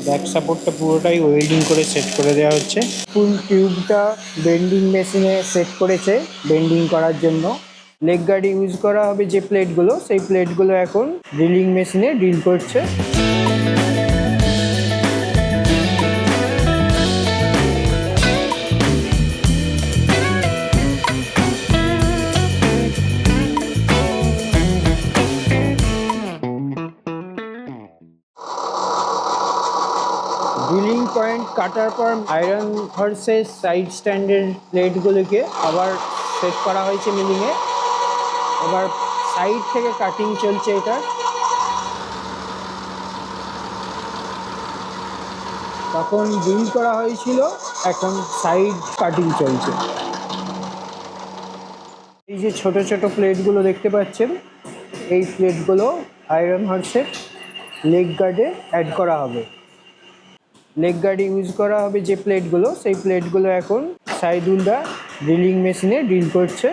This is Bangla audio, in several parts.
ব্যাক সাপোর্টটা পুরোটাই ওয়েল্ডিং করে সেট করে দেওয়া হচ্ছে। ফুল টিউবটা বেন্ডিং মেশিনে সেট করেছে বেন্ডিং করার জন্য। লেগ গার্ড ইউজ করা হবে যে প্লেটগুলো, সেই প্লেটগুলো এখন ড্রিলিং মেশিনে ড্রিল করছে। ড্রিলিং পয়েন্ট কাটার পর আয়রন হর্সের সাইড স্ট্যান্ডের প্লেটগুলোকে আবার সেট করা হয়েছে মিলিংয়ে। এবার সাইড থেকে কাটিং চলছে এটা। তখন ড্রিল করা হয়েছিল, এখন সাইড কাটিং চলছে। এই যে ছোট ছোট প্লেটগুলো দেখতে পাচ্ছেন, এই প্লেটগুলো আয়রন হর্সের লেগ গার্ডে অ্যাড করা হবে। লেগ গার্ড ইউজ করা হবে যে প্লেটগুলো, সেই প্লেটগুলো এখন সাইদুলদা ড্রিলিং মেশিনে ড্রিল করছে।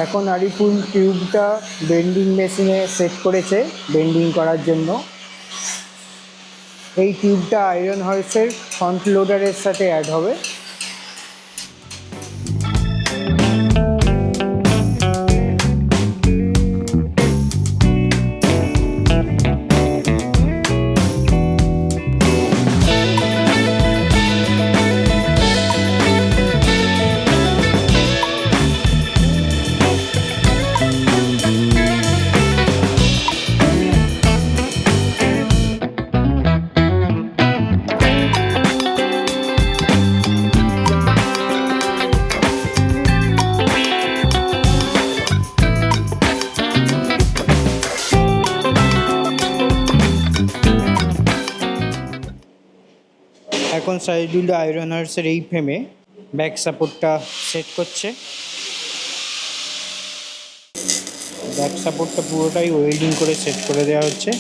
এখন আরিফুল টিউবটা বেন্ডিং মেশিনে সেট করেছে বেন্ডিং করার জন্য। এই টিউবটা আয়রন হর্সের ফ্রন্ট লোডারের সাথে অ্যাড হবে। এখন সাইদুলদা আয়রন হর্সের এই ফ্রেমে ব্যাক সাপোর্টটা সেট করছে। ব্যাক সাপোর্টটা পুরোটাই ওয়েল্ডিং করে সেট করে দেওয়া হচ্ছে।